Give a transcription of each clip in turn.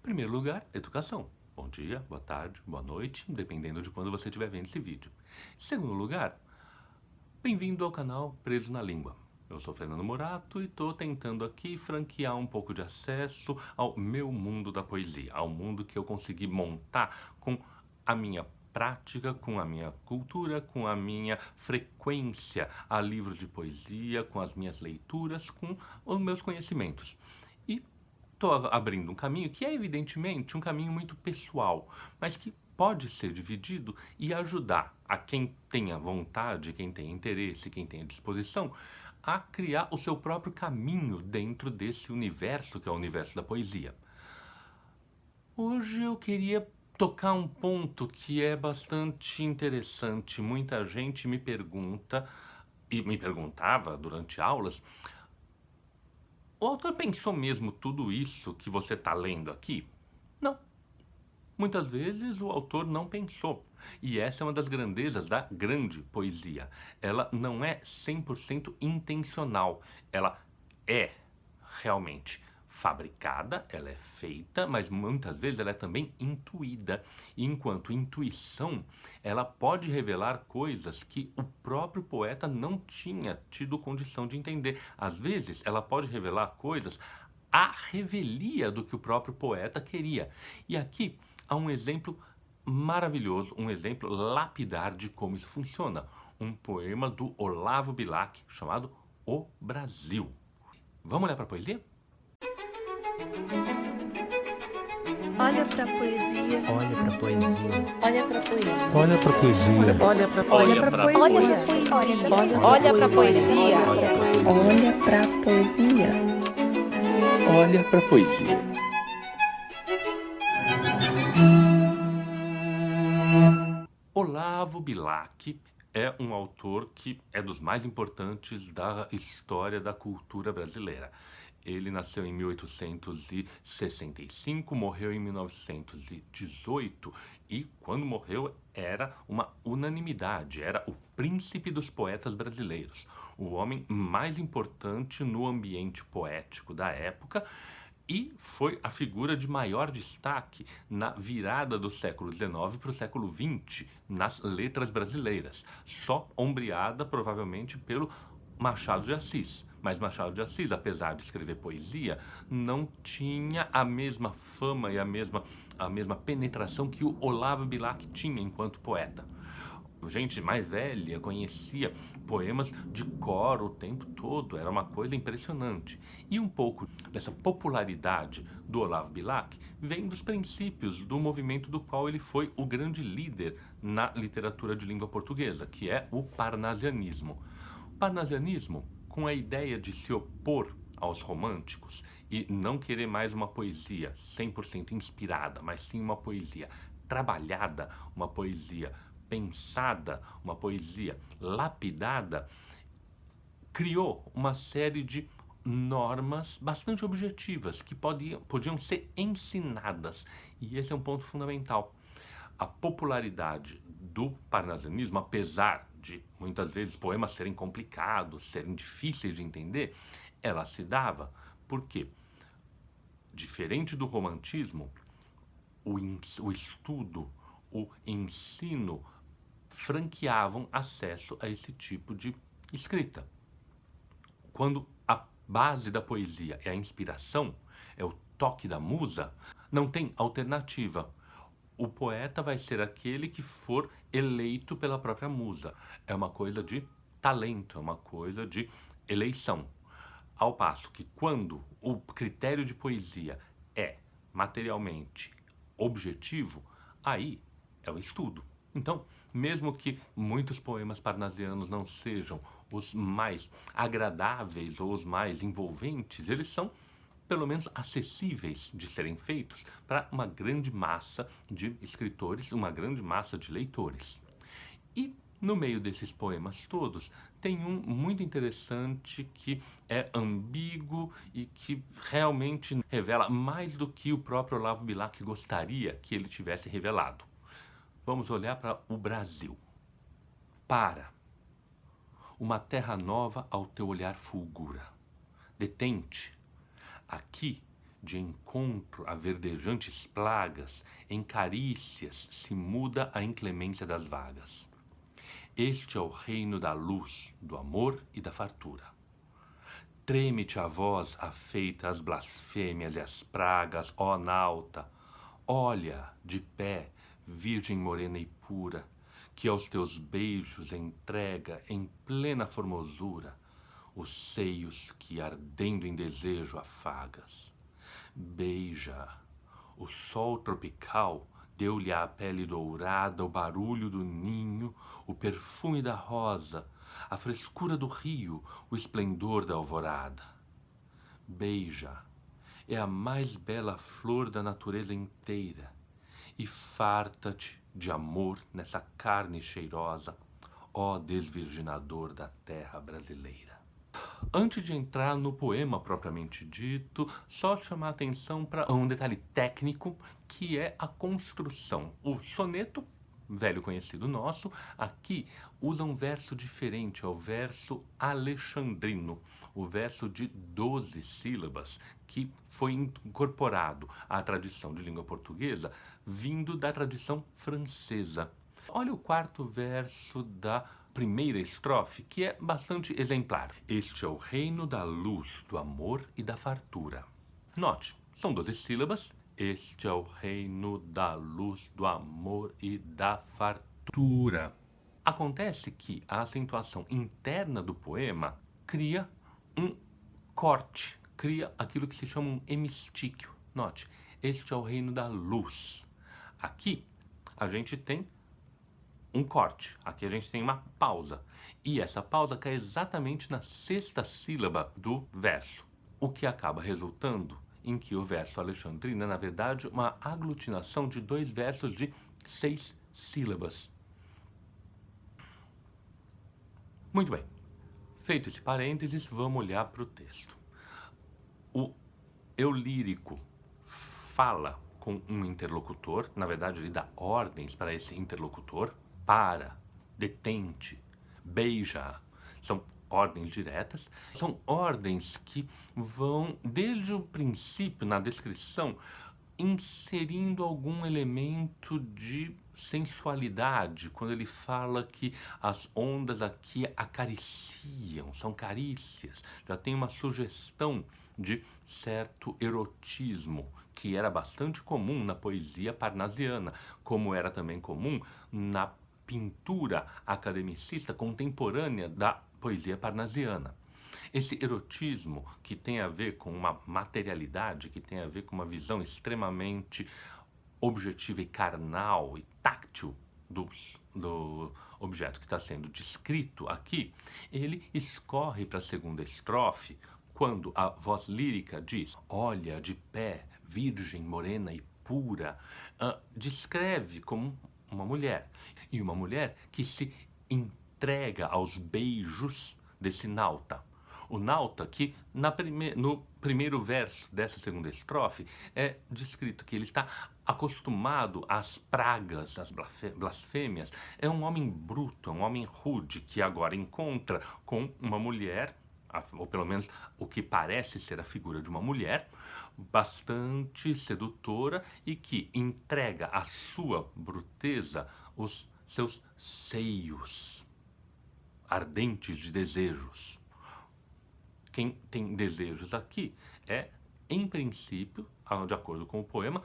Primeiro lugar, educação. Bom dia, boa tarde, boa noite, dependendo de quando você estiver vendo esse vídeo. Segundo lugar, bem-vindo ao canal Preso na Língua. Eu sou Fernando Morato e estou tentando aqui franquear um pouco de acesso ao meu mundo da poesia, ao mundo que eu consegui montar com a minha prática, com a minha cultura, com a minha frequência a livros de poesia, com as minhas leituras, com os meus conhecimentos. E estou abrindo um caminho que é evidentemente um caminho muito pessoal, mas que pode ser dividido e ajudar a quem tenha vontade, quem tenha interesse, quem tenha disposição, a criar o seu próprio caminho dentro desse universo que é o universo da poesia. Hoje eu queria tocar um ponto que é bastante interessante. Muita gente me pergunta, e me perguntava durante aulas, o autor pensou mesmo tudo isso que você está lendo aqui? Não. Muitas vezes o autor não pensou. E essa é uma das grandezas da grande poesia. Ela não é 100% intencional. Ela é realmente fabricada, ela é feita, mas muitas vezes ela é também intuída. E enquanto intuição, ela pode revelar coisas que o próprio poeta não tinha tido condição de entender. Às vezes, ela pode revelar coisas à revelia do que o próprio poeta queria. E aqui há um exemplo maravilhoso, um exemplo lapidar de como isso funciona. Um poema do Olavo Bilac chamado O Brasil. Vamos olhar para a poesia? Olha pra poesia. Olha pra poesia. Olha pra poesia. Olha pra poesia. Olha pra Olha poesia. pra Olha Olha pra pra poesia. poesia. Olha pra poesia. Olha pra poesia. Olha pra poesia. Olavo Bilac é um autor que é dos mais importantes da história da cultura brasileira. Ele nasceu em 1865, morreu em 1918 e quando morreu era uma unanimidade, era o príncipe dos poetas brasileiros, o homem mais importante no ambiente poético da época e foi a figura de maior destaque na virada do século XIX para o século XX nas letras brasileiras, só ombreada provavelmente pelo Machado de Assis. Mas Machado de Assis, apesar de escrever poesia, não tinha a mesma fama e a mesma penetração que o Olavo Bilac tinha enquanto poeta. Gente mais velha conhecia poemas de cor o tempo todo, era uma coisa impressionante. E um pouco dessa popularidade do Olavo Bilac vem dos princípios do movimento do qual ele foi o grande líder na literatura de língua portuguesa, que é o parnasianismo. O parnasianismo, com a ideia de se opor aos românticos e não querer mais uma poesia 100% inspirada, mas sim uma poesia trabalhada, uma poesia pensada, uma poesia lapidada, criou uma série de normas bastante objetivas que podiam ser ensinadas. E esse é um ponto fundamental. A popularidade do parnasianismo, apesar de muitas vezes poemas serem complicados, serem difíceis de entender, ela se dava porque, diferente do romantismo, o estudo, o ensino franqueavam acesso a esse tipo de escrita. Quando a base da poesia é a inspiração, é o toque da musa, não tem alternativa. O poeta vai ser aquele que for eleito pela própria musa. É uma coisa de talento, é uma coisa de eleição. Ao passo que quando o critério de poesia é materialmente objetivo, aí é o estudo. Então, mesmo que muitos poemas parnasianos não sejam os mais agradáveis ou os mais envolventes, eles são pelo menos acessíveis de serem feitos para uma grande massa de escritores, uma grande massa de leitores. E no meio desses poemas todos, tem um muito interessante que é ambíguo e que realmente revela mais do que o próprio Olavo Bilac gostaria que ele tivesse revelado. Vamos olhar para o Brasil. Para. Uma terra nova ao teu olhar fulgura. Detente. Aqui, de encontro a verdejantes plagas, em carícias se muda a inclemência das vagas. Este é o reino da luz, do amor e da fartura. Treme-te a voz afeita às blasfêmias e às pragas, ó nauta. Olha, de pé, virgem morena e pura, que aos teus beijos entrega em plena formosura os seios que ardendo em desejo afagas. Beija, o sol tropical deu-lhe à pele dourada o barulho do ninho, o perfume da rosa, a frescura do rio, o esplendor da alvorada. Beija, é a mais bela flor da natureza inteira, e farta-te de amor nessa carne cheirosa, ó desvirginador da terra brasileira. Antes de entrar no poema propriamente dito, só chamar a atenção para um detalhe técnico, que é a construção. O soneto, velho conhecido nosso, aqui usa um verso diferente, é o verso alexandrino, o verso de 12 sílabas, que foi incorporado à tradição de língua portuguesa, vindo da tradição francesa. Olha o quarto verso da primeira estrofe, que é bastante exemplar. Este é o reino da luz, do amor e da fartura. Note, são 12 sílabas. Este é o reino da luz, do amor e da fartura. Acontece que a acentuação interna do poema cria um corte, cria aquilo que se chama um hemistíquio. Note, este é o reino da luz. Aqui a gente tem um corte, aqui a gente tem uma pausa, e essa pausa cai exatamente na sexta sílaba do verso, o que acaba resultando em que o verso alexandrino é, na verdade, uma aglutinação de 2 versos de 6 sílabas. Muito bem, feito esse parênteses, vamos olhar para o texto. O eu lírico fala com um interlocutor, na verdade ele dá ordens para esse interlocutor: para, detente, beija. São ordens diretas, são ordens que vão, desde o princípio, na descrição, inserindo algum elemento de sensualidade, quando ele fala que as ondas aqui acariciam, são carícias, já tem uma sugestão de certo erotismo, que era bastante comum na poesia parnasiana, como era também comum na pintura academicista contemporânea da poesia parnasiana. Esse erotismo que tem a ver com uma materialidade, que tem a ver com uma visão extremamente objetiva e carnal e táctil do objeto que está sendo descrito aqui, ele escorre para a segunda estrofe, quando a voz lírica diz: olha, de pé, virgem, morena e pura, descreve como uma mulher, e uma mulher que se entrega aos beijos desse nauta. O nauta que no primeiro verso dessa segunda estrofe é descrito que ele está acostumado às pragas, às blasfêmias, é um homem bruto, é um homem rude, que agora encontra com uma mulher, ou pelo menos o que parece ser a figura de uma mulher, bastante sedutora e que entrega à sua bruteza os seus seios ardentes de desejos. Quem tem desejos aqui é, em princípio, de acordo com o poema,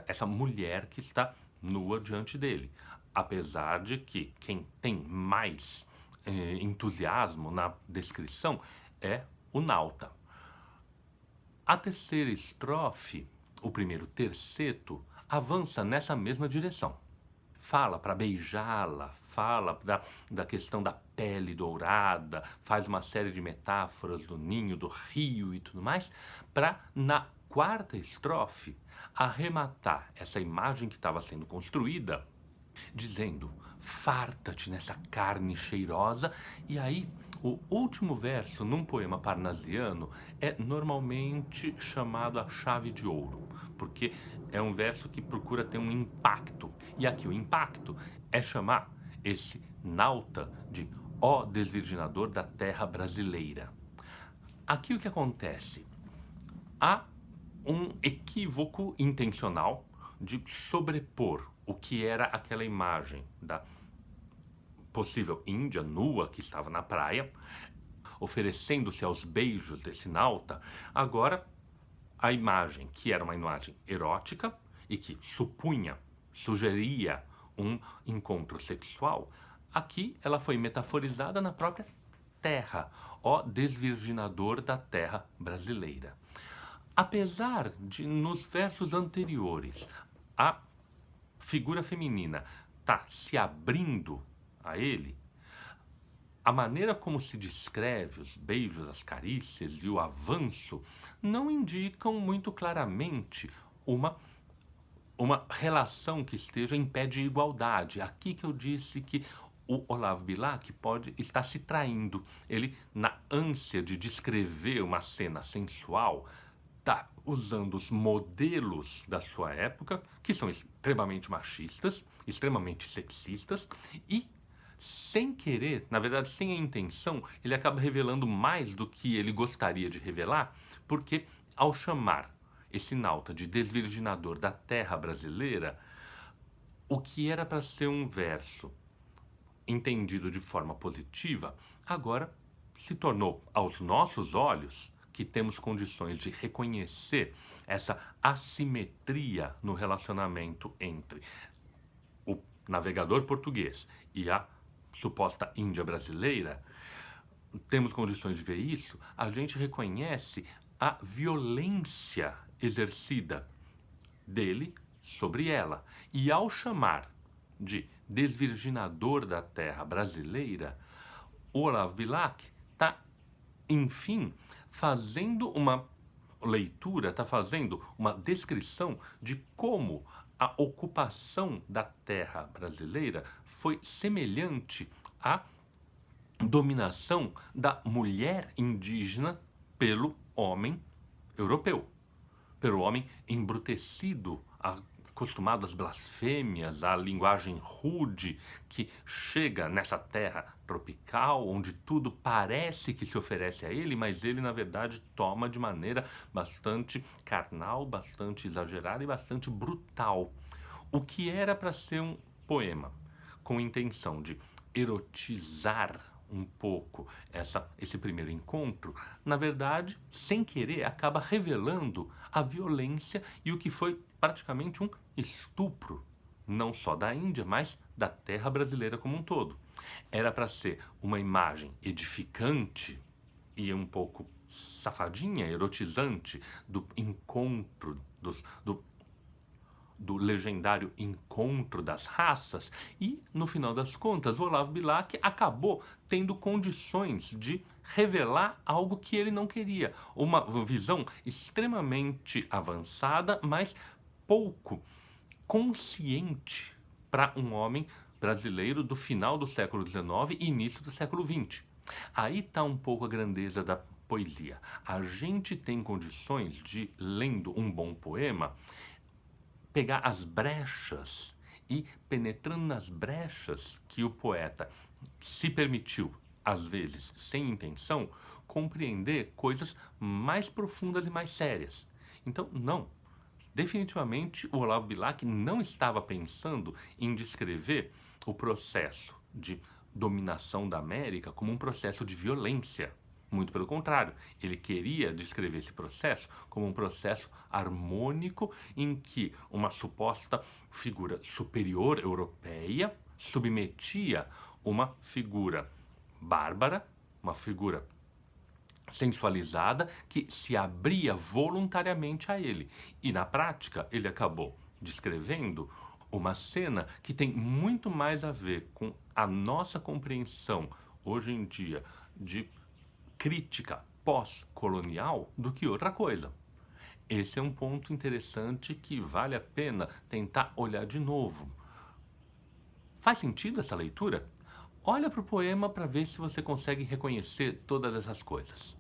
essa mulher que está nua diante dele. Apesar de que quem tem mais entusiasmo na descrição é o nauta. A terceira estrofe, o primeiro terceto, avança nessa mesma direção. Fala para beijá-la, fala da questão da pele dourada, faz uma série de metáforas do ninho, do rio e tudo mais, para, na quarta estrofe, arrematar essa imagem que estava sendo construída, dizendo: farta-te nessa carne cheirosa. E aí, o último verso, num poema parnasiano, é normalmente chamado a chave de ouro, porque é um verso que procura ter um impacto. E aqui o impacto é chamar esse nauta de ó desvirginador da terra brasileira. Aqui o que acontece? Há um equívoco intencional de sobrepor o que era aquela imagem da possível índia nua que estava na praia, oferecendo-se aos beijos desse nauta. Agora, a imagem, que era uma imagem erótica e que sugeria um encontro sexual, aqui ela foi metaforizada na própria terra, ó desvirginador da terra brasileira. Apesar de, nos versos anteriores, a figura feminina tá se abrindo a ele, a maneira como se descreve os beijos, as carícias e o avanço não indicam muito claramente uma relação que esteja em pé de igualdade. Aqui que eu disse que o Olavo Bilac pode estar se traindo. Ele, na ânsia de descrever uma cena sensual, está usando os modelos da sua época, que são extremamente machistas, extremamente sexistas, e sem querer, na verdade sem a intenção, ele acaba revelando mais do que ele gostaria de revelar, porque ao chamar esse nauta de desvirginador da terra brasileira, o que era para ser um verso entendido de forma positiva, agora se tornou, aos nossos olhos, que temos condições de reconhecer essa assimetria no relacionamento entre o navegador português e a suposta Índia brasileira, temos condições de ver isso, a gente reconhece a violência exercida dele sobre ela. E ao chamar de desvirginador da terra brasileira, o Olavo Bilac está, enfim, fazendo uma leitura, está fazendo uma descrição de como a ocupação da terra brasileira foi semelhante à dominação da mulher indígena pelo homem europeu, pelo homem embrutecido, acostumado às blasfêmias, à linguagem rude que chega nessa terra tropical, onde tudo parece que se oferece a ele, mas ele, na verdade, toma de maneira bastante carnal, bastante exagerada e bastante brutal. O que era para ser um poema com intenção de erotizar um pouco esse primeiro encontro, na verdade, sem querer, acaba revelando a violência e o que foi praticamente um estupro, não só da Índia, mas da terra brasileira como um todo. Era para ser uma imagem edificante e um pouco safadinha, erotizante, do encontro, do legendário encontro das raças, e, no final das contas, o Olavo Bilac acabou tendo condições de revelar algo que ele não queria. Uma visão extremamente avançada, mas pouco consciente para um homem brasileiro do final do século XIX e início do século XX. Aí está um pouco a grandeza da poesia. A gente tem condições de, lendo um bom poema, pegar as brechas e, penetrando nas brechas que o poeta se permitiu, às vezes sem intenção, compreender coisas mais profundas e mais sérias. Então, não. Definitivamente, o Olavo Bilac não estava pensando em descrever o processo de dominação da América como um processo de violência. Muito pelo contrário, ele queria descrever esse processo como um processo harmônico em que uma suposta figura superior europeia submetia uma figura bárbara, uma figura sensualizada, que se abria voluntariamente a ele. E na prática, ele acabou descrevendo uma cena que tem muito mais a ver com a nossa compreensão hoje em dia de crítica pós-colonial do que outra coisa. Esse é um ponto interessante que vale a pena tentar olhar de novo. Faz sentido essa leitura? Olha para o poema para ver se você consegue reconhecer todas essas coisas.